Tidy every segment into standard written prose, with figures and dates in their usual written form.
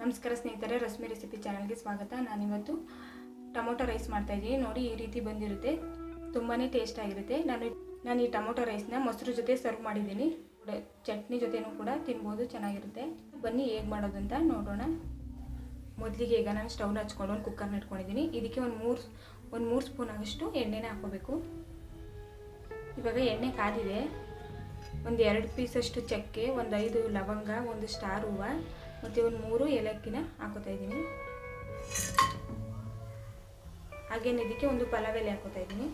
ನಮಸ್ಕಾರ ಸ್ನೇಹಿತರೆ, ರಶ್ಮಿ ರೆಸಿಪಿ ಚಾನಲ್ಗೆ ಸ್ವಾಗತ. ನಾನಿವತ್ತು ಟೊಮೊಟೊ ರೈಸ್ ಮಾಡ್ತಾ ಇದ್ದೀನಿ. ನೋಡಿ, ಈ ರೀತಿ ಬಂದಿರುತ್ತೆ, ತುಂಬಾ ಟೇಸ್ಟ್ ಆಗಿರುತ್ತೆ. ನಾನು ಈ ಟೊಮೊಟೊ ರೈಸ್ನ ಮೊಸರು ಜೊತೆ ಸರ್ವ್ ಮಾಡಿದ್ದೀನಿ. ಚಟ್ನಿ ಜೊತೆನೂ ಕೂಡ ತಿನ್ಬೋದು, ಚೆನ್ನಾಗಿರುತ್ತೆ. ಬನ್ನಿ ಹೇಗೆ ಮಾಡೋದು ಅಂತ ನೋಡೋಣ. ಮೊದಲಿಗೆ ಈಗ ನಾನು ಸ್ಟವ್ನ ಹಚ್ಕೊಂಡು ಒಂದು ಕುಕ್ಕರ್ನ ಇಟ್ಕೊಂಡಿದ್ದೀನಿ. ಇದಕ್ಕೆ ಒಂದು ಮೂರು ಸ್ಪೂನ್ ಆಗೋಷ್ಟು ಎಣ್ಣೆನ ಹಾಕೋಬೇಕು. ಇವಾಗ ಎಣ್ಣೆ ಕಾದಿದೆ. ಒಂದು 2 ಪೀಸಷ್ಟು ಚಕ್ಕೆ, ಒಂದು 5 ಲವಂಗ, ಒಂದು ಸ್ಟಾರ್ ಹೂವು ಮತ್ತು ಒಂದು 3 ಏಲಕ್ಕಿನ ಹಾಕೋತಾ ಇದ್ದೀನಿ. ಹಾಗೇನೆ ಇದಕ್ಕೆ ಒಂದು ಪಲಾವ್ ಎಲೆ ಹಾಕೋತಾ ಇದ್ದೀನಿ.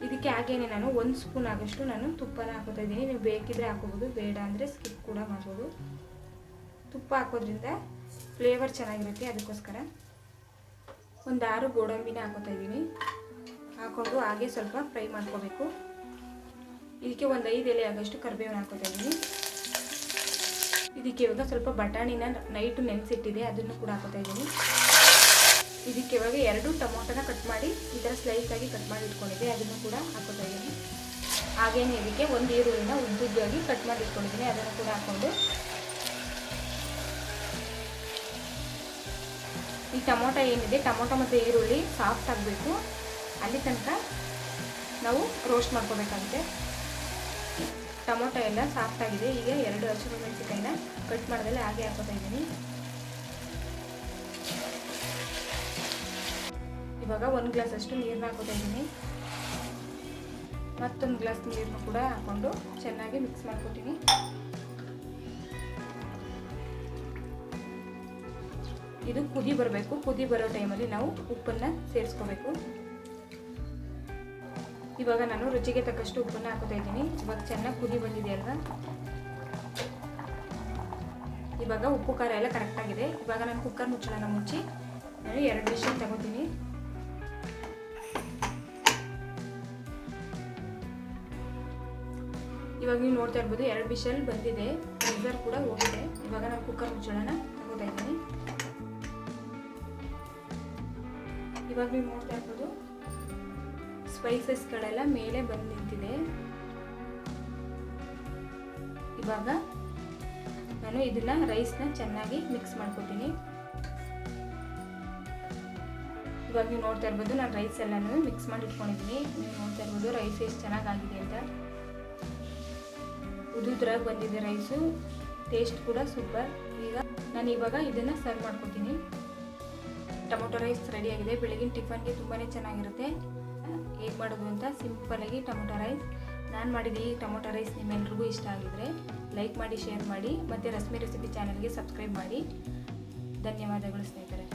ಇದಕ್ಕೆ ಹಾಗೇನೆ ನಾನು 1 ಸ್ಪೂನ್ ಆಗೋಷ್ಟು ನಾನು ತುಪ್ಪನ ಹಾಕೋತಾ ಇದ್ದೀನಿ. ನೀವು ಬೇಕಿದ್ರೆ ಹಾಕೋಬೋದು, ಬೇಡ ಅಂದರೆ ಸ್ಕಿಪ್ ಕೂಡ ಮಾಡ್ಬೋದು. ತುಪ್ಪ ಹಾಕೋದ್ರಿಂದ ಫ್ಲೇವರ್ ಚೆನ್ನಾಗಿರುತ್ತೆ, ಅದಕ್ಕೋಸ್ಕರ. ಒಂದು 6 ಗೋಡಂಬಿನ ಹಾಕೋತಾ ಇದ್ದೀನಿ. ಹಾಕೊಂಡು ಹಾಗೆ ಸ್ವಲ್ಪ ಫ್ರೈ ಮಾಡ್ಕೋಬೇಕು. ಇದಕ್ಕೆ ಒಂದು 5 ಎಲೆ ಆಗೋಷ್ಟು ಕರಿಬೇವನ್ನ ಹಾಕೋತಾ ಇದ್ದೀನಿ. ಇದಕ್ಕೆ ಇವಾಗ ಸ್ವಲ್ಪ ಬಟಾಣಿನ ನೈಟು ನೆನೆಸಿಟ್ಟಿದೆ, ಅದನ್ನು ಕೂಡ ಹಾಕೋತಾ ಇದ್ದೀನಿ. ಇದಕ್ಕೆ ಇವಾಗ 2 ಟೊಮೊಟೊನ ಕಟ್ ಮಾಡಿ ಈ ಥರ ಸ್ಲೈಸಾಗಿ ಕಟ್ ಮಾಡಿ ಇಟ್ಕೊಂಡಿದ್ದೆ, ಅದನ್ನು ಕೂಡ ಹಾಕೋತಾ ಇದ್ದೀನಿ. ಹಾಗೇನೆ ಇದಕ್ಕೆ ಒಂದು ಈರುಳ್ಳಿನ ಉದ್ದುದ್ದಾಗಿ ಕಟ್ ಮಾಡಿ ಇಟ್ಕೊಂಡಿದ್ದೀನಿ, ಅದನ್ನು ಕೂಡ ಹಾಕ್ಕೊಂಡು ಈ ಟೊಮೊಟೊ ಏನಿದೆ, ಟೊಮೊಟೊ ಮತ್ತು ಈರುಳ್ಳಿ ಸಾಫ್ಟ್ ಆಗಬೇಕು, ಅಲ್ಲಿ ತನಕ ನಾವು ರೋಸ್ಟ್ ಮಾಡ್ಕೋಬೇಕಾಗುತ್ತೆ. ಟೊಮೊಟೊ ಎಲ್ಲ ಸಾಫ್ಟ್ ಆಗಿದೆ. ಈಗ 2 ಹಸಿಮೆಣಸಿನಕಾಯಿನ ಕಟ್ ಮಾಡಿದಲ್ಲಿ ಹಾಗೆ ಹಾಕೋತಾ ಇದ್ದೀನಿ. ಇವಾಗ 1 ಗ್ಲಾಸ್ ಅಷ್ಟು ನೀರನ್ನ ಹಾಕೋತಾ ಇದ್ದೀನಿ. ಮತ್ತೊಂದು ಗ್ಲಾಸ್ ನೀರನ್ನು ಕೂಡ ಹಾಕೊಂಡು ಚೆನ್ನಾಗಿ ಮಿಕ್ಸ್ ಮಾಡ್ಕೊತೀನಿ. ಇದು ಕುದಿ ಬರಬೇಕು. ಕುದಿ ಬರೋ ಟೈಮಲ್ಲಿ ನಾವು ಉಪ್ಪನ್ನು ಸೇರಿಸ್ಕೋಬೇಕು. ಇವಾಗ ನಾನು ರುಚಿಗೆ ತಕ್ಕಷ್ಟು ಉಪ್ಪನ್ನು ಹಾಕೋತಾ ಇದ್ದೀನಿ. ಇವಾಗ ಚೆನ್ನಾಗಿ ಕುದಿ ಬಂದಿದೆ ಅಲ್ವಾ. ಇವಾಗ ಉಪ್ಪು ಖಾರ ಎಲ್ಲ ಕರೆಕ್ಟಾಗಿದೆ. ಇವಾಗ ನಾನು ಕುಕ್ಕರ್ ಮುಚ್ಚಳನ ಮುಚ್ಚಿ ನಾನು 2 ವಿಷಲ್ ತಗೋತೀನಿ. ಇವಾಗ ನೀವು ನೋಡ್ತಾ ಇರ್ಬೋದು, 2 ವಿಷಲ್ ಬಂದಿದೆ, ಪ್ರೆಷರ್ ಕೂಡ ಹೋಗಿದೆ. ಇವಾಗ ನಾನು ಕುಕ್ಕರ್ ಮುಚ್ಚಳನ ತಗೋತಾ ಇದ್ದೀನಿ. ಇವಾಗ ನೀವು ನೋಡ್ತಾ ಇರ್ಬೋದು, ಸ್ಪೈಸಸ್ಗಳೆಲ್ಲ ಮೇಲೆ ಬಂದು ನಿಂತಿದೆ. ಇವಾಗ ನಾನು ಇದನ್ನ ರೈಸ್ನ ಚೆನ್ನಾಗಿ ಮಿಕ್ಸ್ ಮಾಡ್ಕೊತೀನಿ. ಇವಾಗ ನೀವು ನೋಡ್ತಾ ಇರ್ಬೋದು, ನಾನು ರೈಸ್ ಎಲ್ಲನೂ ಮಿಕ್ಸ್ ಮಾಡಿ ಇಟ್ಕೊಂಡಿದ್ದೀನಿ. ನೀವು ನೋಡ್ತಾ ಇರ್ಬೋದು ರೈಸ್ ಎಷ್ಟು ಚೆನ್ನಾಗಾಗಿದೆ ಅಂತ. ಉದುದ್ರಾಗಿ ಬಂದಿದೆ ರೈಸು, ಟೇಸ್ಟ್ ಕೂಡ ಸೂಪರ್. ನಾನು ಇವಾಗ ಇದನ್ನು ಸರ್ವ್ ಮಾಡ್ಕೊತೀನಿ. ಟೊಮೊಟೊ ರೈಸ್ ರೆಡಿಯಾಗಿದೆ. ಬೆಳಗಿನ ಟಿಫನ್ಗೆ ತುಂಬಾ ಚೆನ್ನಾಗಿರುತ್ತೆ. ಹೇಗೆ ಮಾಡೋದು ಅಂತ ಸಿಂಪಲ್ಲಾಗಿ ಟೊಮೊಟೊ ರೈಸ್ ನಾನು ಮಾಡಿದ ಈ ಟೊಮೊಟೊ ರೈಸ್ ನಿಮ್ಮೆಲ್ರಿಗೂ ಇಷ್ಟ ಆಗಿದ್ರೆ ಲೈಕ್ ಮಾಡಿ, ಶೇರ್ ಮಾಡಿ, ಮತ್ತು ರಶ್ಮಿ ರೆಸಿಪಿ ಚಾನಲ್ಗೆ ಸಬ್ಸ್ಕ್ರೈಬ್ ಮಾಡಿ. ಧನ್ಯವಾದಗಳು ಸ್ನೇಹಿತರೆ.